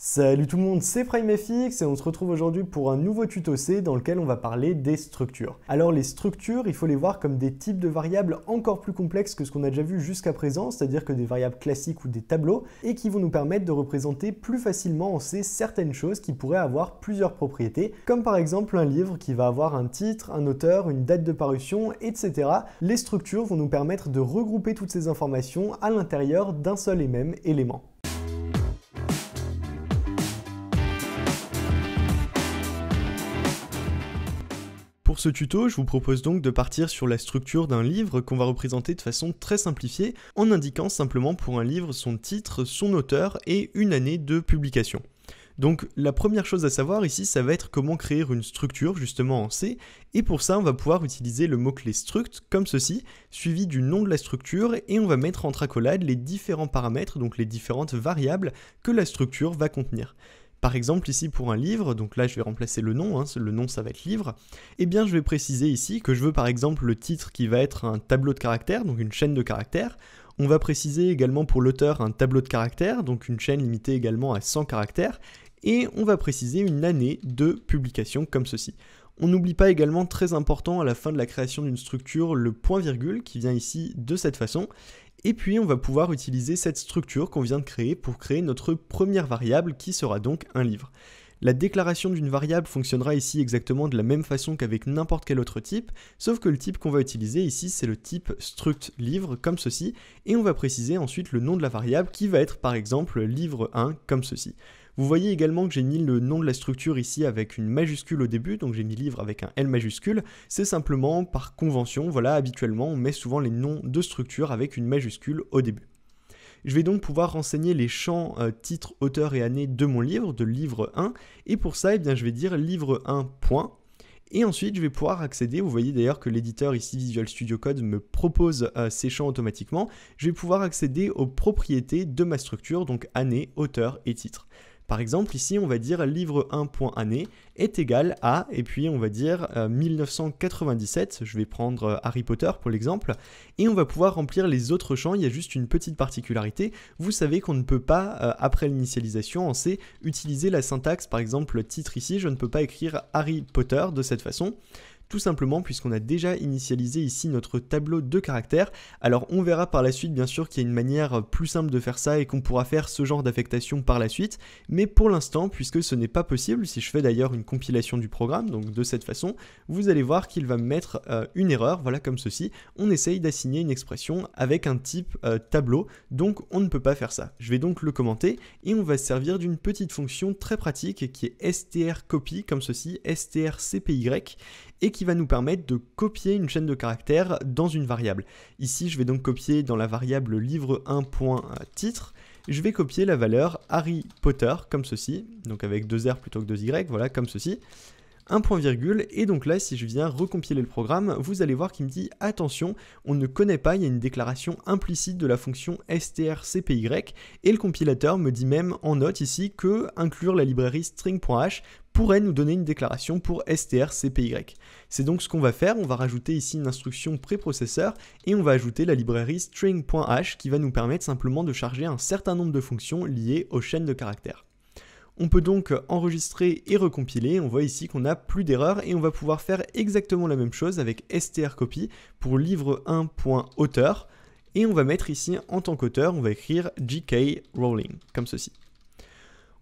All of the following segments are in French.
Salut tout le monde, c'est PrimeFX et on se retrouve aujourd'hui pour un nouveau tuto C dans lequel on va parler des structures. Alors les structures, il faut les voir comme des types de variables encore plus complexes que ce qu'on a déjà vu jusqu'à présent, c'est-à-dire que des variables classiques ou des tableaux, et qui vont nous permettre de représenter plus facilement en C certaines choses qui pourraient avoir plusieurs propriétés, comme par exemple un livre qui va avoir un titre, un auteur, une date de parution, etc. Les structures vont nous permettre de regrouper toutes ces informations à l'intérieur d'un seul et même élément. Pour ce tuto, je vous propose donc de partir sur la structure d'un livre qu'on va représenter de façon très simplifiée en indiquant simplement pour un livre son titre, son auteur et une année de publication. Donc la première chose à savoir ici, ça va être comment créer une structure justement en C, et pour ça on va pouvoir utiliser le mot-clé struct comme ceci, suivi du nom de la structure, et on va mettre entre accolades les différents paramètres, donc les différentes variables que la structure va contenir. Par exemple ici pour un livre, donc là je vais remplacer le nom, le nom ça va être livre, et bien je vais préciser ici que je veux par exemple le titre qui va être un tableau de caractères, donc une chaîne de caractères. On va préciser également pour l'auteur un tableau de caractères, donc une chaîne limitée également à 100 caractères, et on va préciser une année de publication comme ceci. On n'oublie pas également, très important à la fin de la création d'une structure, le point virgule qui vient ici de cette façon. Et puis on va pouvoir utiliser cette structure qu'on vient de créer pour créer notre première variable qui sera donc un livre. La déclaration d'une variable fonctionnera ici exactement de la même façon qu'avec n'importe quel autre type, sauf que le type qu'on va utiliser ici c'est le type struct livre comme ceci, et on va préciser ensuite le nom de la variable qui va être par exemple livre 1 comme ceci. Vous voyez également que j'ai mis le nom de la structure ici avec une majuscule au début, donc j'ai mis livre avec un L majuscule, c'est simplement par convention, voilà, habituellement on met souvent les noms de structure avec une majuscule au début. Je vais donc pouvoir renseigner les champs titre, auteur et année de mon livre, de livre 1, et pour ça, eh bien, je vais dire livre 1. Et ensuite, je vais pouvoir accéder, vous voyez d'ailleurs que l'éditeur ici, Visual Studio Code, me propose ces champs automatiquement, je vais pouvoir accéder aux propriétés de ma structure, donc année, auteur et titre. Par exemple, ici, on va dire livre 1.année est égal à, et puis on va dire 1997, je vais prendre Harry Potter pour l'exemple, et on va pouvoir remplir les autres champs. Il y a juste une petite particularité, vous savez qu'on ne peut pas, après l'initialisation en C, utiliser la syntaxe, par exemple titre ici, je ne peux pas écrire Harry Potter de cette façon. Tout simplement puisqu'on a déjà initialisé ici notre tableau de caractères. Alors on verra par la suite bien sûr qu'il y a une manière plus simple de faire ça et qu'on pourra faire ce genre d'affectation par la suite, mais pour l'instant, puisque ce n'est pas possible, si je fais d'ailleurs une compilation du programme, donc de cette façon, vous allez voir qu'il va me mettre une erreur, voilà comme ceci, on essaye d'assigner une expression avec un type tableau, donc on ne peut pas faire ça. Je vais donc le commenter et on va se servir d'une petite fonction très pratique qui est strcopy, comme ceci, strcpy, et qui va nous permettre de copier une chaîne de caractères dans une variable. Ici, je vais donc copier dans la variable livre1.titre, je vais copier la valeur Harry Potter, comme ceci, donc avec 2 R plutôt que 2 Y, voilà, comme ceci, un point virgule, et donc là, si je viens recompiler le programme, vous allez voir qu'il me dit « Attention, on ne connaît pas, il y a une déclaration implicite de la fonction strcpy », et le compilateur me dit même en note ici que inclure la librairie string.h pourrait nous donner une déclaration pour strcpy. C'est donc ce qu'on va faire, on va rajouter ici une instruction préprocesseur, et on va ajouter la librairie string.h qui va nous permettre simplement de charger un certain nombre de fonctions liées aux chaînes de caractères. On peut donc enregistrer et recompiler, on voit ici qu'on n'a plus d'erreur et on va pouvoir faire exactement la même chose avec strcopy pour livre1.auteur, et on va mettre ici en tant qu'auteur, on va écrire J.K. Rowling, comme ceci.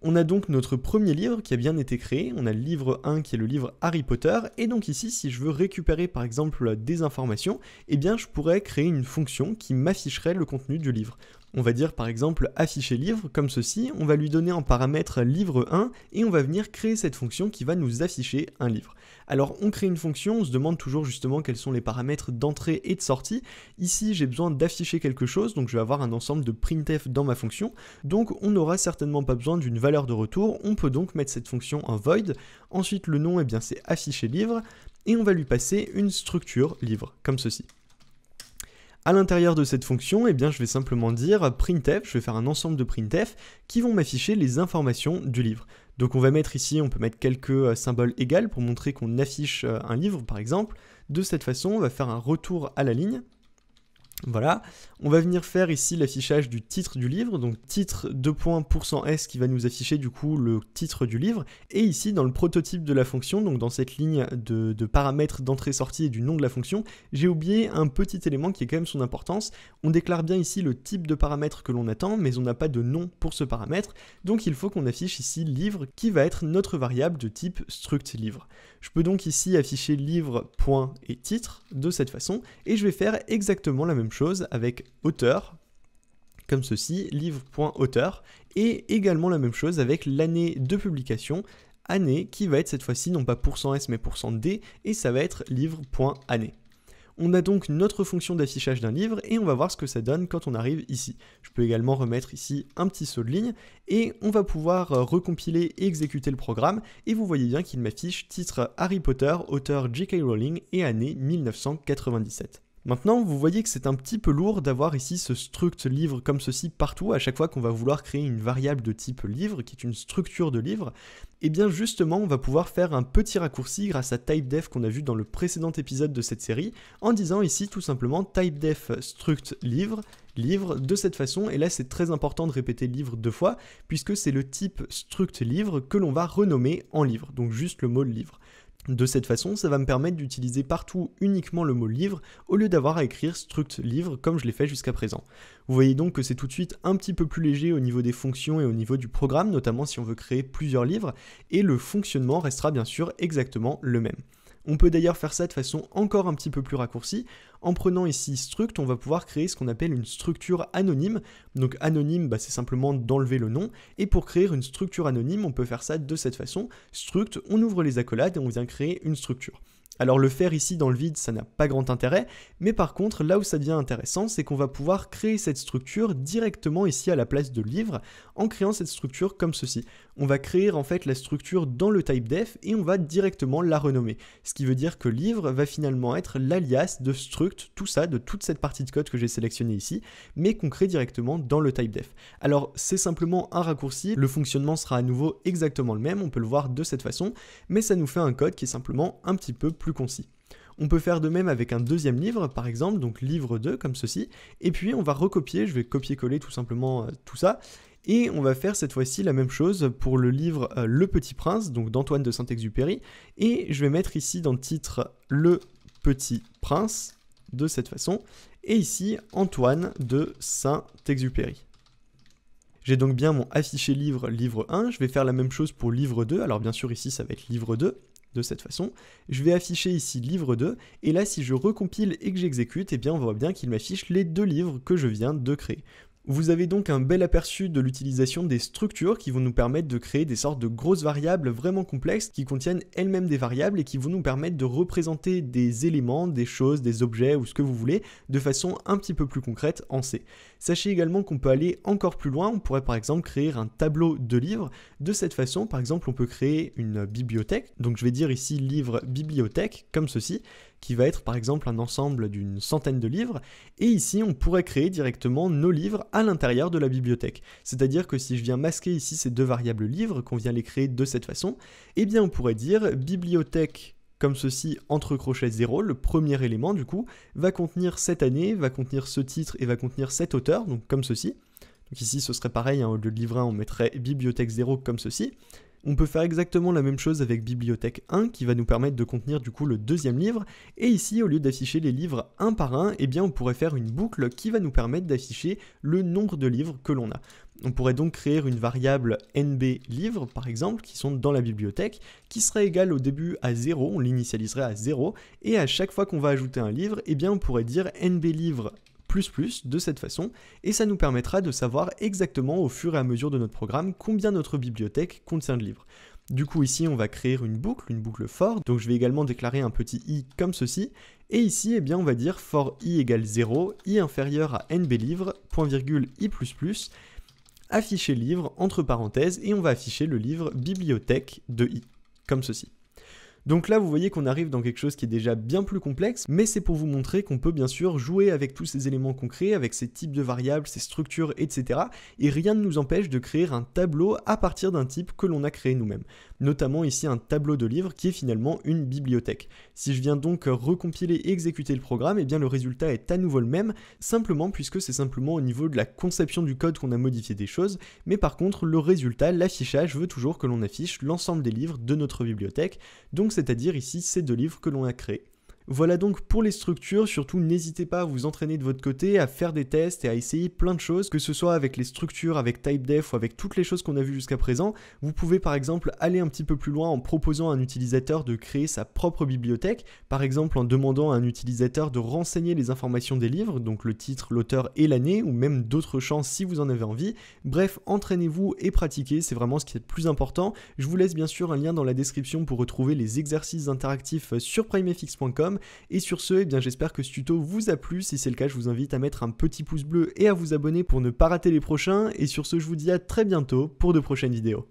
On a donc notre premier livre qui a bien été créé, on a le livre 1 qui est le livre Harry Potter, et donc ici si je veux récupérer par exemple des informations, eh bien je pourrais créer une fonction qui m'afficherait le contenu du livre. On va dire par exemple afficher livre comme ceci, on va lui donner en paramètre livre 1 et on va venir créer cette fonction qui va nous afficher un livre. Alors on crée une fonction, on se demande toujours justement quels sont les paramètres d'entrée et de sortie. Ici j'ai besoin d'afficher quelque chose, donc je vais avoir un ensemble de printf dans ma fonction, donc on n'aura certainement pas besoin d'une valeur de retour, on peut donc mettre cette fonction en void. Ensuite le nom, eh bien c'est afficher livre, et on va lui passer une structure livre, comme ceci. À l'intérieur de cette fonction, eh bien, je vais simplement dire printf, je vais faire un ensemble de printf qui vont m'afficher les informations du livre. Donc on va mettre ici, on peut mettre quelques symboles égales pour montrer qu'on affiche un livre par exemple. De cette façon, on va faire un retour à la ligne. Voilà, on va venir faire ici l'affichage du titre du livre, donc titre %s qui va nous afficher du coup le titre du livre, et ici dans le prototype de la fonction, donc dans cette ligne de paramètres d'entrée-sortie et du nom de la fonction, j'ai oublié un petit élément qui est quand même son importance. On déclare bien ici le type de paramètre que l'on attend, mais on n'a pas de nom pour ce paramètre, donc il faut qu'on affiche ici livre qui va être notre variable de type struct livre. Je peux donc ici afficher livre point et titre de cette façon, et je vais faire exactement la même chose avec auteur, comme ceci, livre.auteur, et également la même chose avec l'année de publication, année, qui va être cette fois-ci non pas %s mais %d, et ça va être livre.année. On a donc notre fonction d'affichage d'un livre et on va voir ce que ça donne quand on arrive ici. Je peux également remettre ici un petit saut de ligne et on va pouvoir recompiler et exécuter le programme et vous voyez bien qu'il m'affiche titre Harry Potter, auteur J.K. Rowling et année 1997. Maintenant, vous voyez que c'est un petit peu lourd d'avoir ici ce struct livre comme ceci partout à chaque fois qu'on va vouloir créer une variable de type livre qui est une structure de livre. Et bien justement, on va pouvoir faire un petit raccourci grâce à typedef qu'on a vu dans le précédent épisode de cette série en disant ici tout simplement typedef struct livre, livre de cette façon, et là c'est très important de répéter livre 2 fois puisque c'est le type struct livre que l'on va renommer en livre, donc juste le mot livre. De cette façon, ça va me permettre d'utiliser partout uniquement le mot livre au lieu d'avoir à écrire struct livre comme je l'ai fait jusqu'à présent. Vous voyez donc que c'est tout de suite un petit peu plus léger au niveau des fonctions et au niveau du programme, notamment si on veut créer plusieurs livres, et le fonctionnement restera bien sûr exactement le même. On peut d'ailleurs faire ça de façon encore un petit peu plus raccourcie. En prenant ici struct, on va pouvoir créer ce qu'on appelle une structure anonyme. Donc anonyme, c'est simplement d'enlever le nom. Et pour créer une structure anonyme, on peut faire ça de cette façon. Struct, on ouvre les accolades et on vient créer une structure. Alors le faire ici dans le vide, ça n'a pas grand intérêt, mais par contre, là où ça devient intéressant, c'est qu'on va pouvoir créer cette structure directement ici à la place de livre, en créant cette structure comme ceci. On va créer en fait la structure dans le typedef et on va directement la renommer. Ce qui veut dire que livre va finalement être l'alias de struct, tout ça, de toute cette partie de code que j'ai sélectionnée ici, mais qu'on crée directement dans le typedef. Alors c'est simplement un raccourci, le fonctionnement sera à nouveau exactement le même, on peut le voir de cette façon, mais ça nous fait un code qui est simplement un petit peu plus concis. On peut faire de même avec un deuxième livre, par exemple, donc livre 2, comme ceci, et puis on va recopier, je vais copier-coller tout simplement tout ça, et on va faire cette fois-ci la même chose pour le livre Le Petit Prince, donc d'Antoine de Saint-Exupéry, et je vais mettre ici dans le titre Le Petit Prince, de cette façon, et ici Antoine de Saint-Exupéry. J'ai donc bien mon affiché livre, livre 1, je vais faire la même chose pour livre 2, alors bien sûr ici ça va être livre 2, de cette façon. Je vais afficher ici livre 2, et là si je recompile et que j'exécute, eh bien on voit bien qu'il m'affiche les deux livres que je viens de créer. Vous avez donc un bel aperçu de l'utilisation des structures qui vont nous permettre de créer des sortes de grosses variables vraiment complexes qui contiennent elles-mêmes des variables et qui vont nous permettre de représenter des éléments, des choses, des objets ou ce que vous voulez de façon un petit peu plus concrète en C. Sachez également qu'on peut aller encore plus loin, on pourrait par exemple créer un tableau de livres. De cette façon, par exemple, on peut créer une bibliothèque, donc je vais dire ici livre bibliothèque, comme ceci, qui va être par exemple un ensemble d'une centaine de livres, et ici on pourrait créer directement nos livres à l'intérieur de la bibliothèque. C'est-à-dire que si je viens masquer ici ces deux variables livres, qu'on vient les créer de cette façon, eh bien on pourrait dire bibliothèque comme ceci entre crochets 0, le premier élément du coup, va contenir cette année, va contenir ce titre et va contenir cet auteur, donc comme ceci. Donc ici ce serait pareil, au lieu de livre 1 on mettrait bibliothèque 0 comme ceci. On peut faire exactement la même chose avec bibliothèque 1 qui va nous permettre de contenir du coup le deuxième livre, et ici au lieu d'afficher les livres un par un, eh bien on pourrait faire une boucle qui va nous permettre d'afficher le nombre de livres que l'on a. On pourrait donc créer une variable nb livres par exemple qui sont dans la bibliothèque qui serait égale au début à 0, on l'initialiserait à 0, et à chaque fois qu'on va ajouter un livre, eh bien on pourrait dire nb livres de cette façon, et ça nous permettra de savoir exactement au fur et à mesure de notre programme combien notre bibliothèque contient de livres. Du coup ici on va créer une boucle for, donc je vais également déclarer un petit i comme ceci, et ici eh bien on va dire for i égale 0, i inférieur à nb livres, point virgule i++, afficher livre entre parenthèses, et on va afficher le livre bibliothèque de i, comme ceci. Donc là, vous voyez qu'on arrive dans quelque chose qui est déjà bien plus complexe, mais c'est pour vous montrer qu'on peut bien sûr jouer avec tous ces éléments concrets, avec ces types de variables, ces structures, etc. Et rien ne nous empêche de créer un tableau à partir d'un type que l'on a créé nous-mêmes. Notamment ici un tableau de livres qui est finalement une bibliothèque. Si je viens donc recompiler et exécuter le programme, eh bien le résultat est à nouveau le même, simplement puisque c'est simplement au niveau de la conception du code qu'on a modifié des choses, mais par contre le résultat, l'affichage veut toujours que l'on affiche l'ensemble des livres de notre bibliothèque, donc c'est-à-dire ici ces 2 livres que l'on a créés. Voilà donc pour les structures, surtout n'hésitez pas à vous entraîner de votre côté, à faire des tests et à essayer plein de choses, que ce soit avec les structures, avec typedef ou avec toutes les choses qu'on a vues jusqu'à présent. Vous pouvez par exemple aller un petit peu plus loin en proposant à un utilisateur de créer sa propre bibliothèque, par exemple en demandant à un utilisateur de renseigner les informations des livres, donc le titre, l'auteur et l'année, ou même d'autres champs si vous en avez envie. Bref, entraînez-vous et pratiquez, c'est vraiment ce qui est le plus important. Je vous laisse bien sûr un lien dans la description pour retrouver les exercices interactifs sur primefx.com. Et sur ce, eh bien, j'espère que ce tuto vous a plu. Si c'est le cas, je vous invite à mettre un petit pouce bleu et à vous abonner pour ne pas rater les prochains. Et sur ce, je vous dis à très bientôt pour de prochaines vidéos.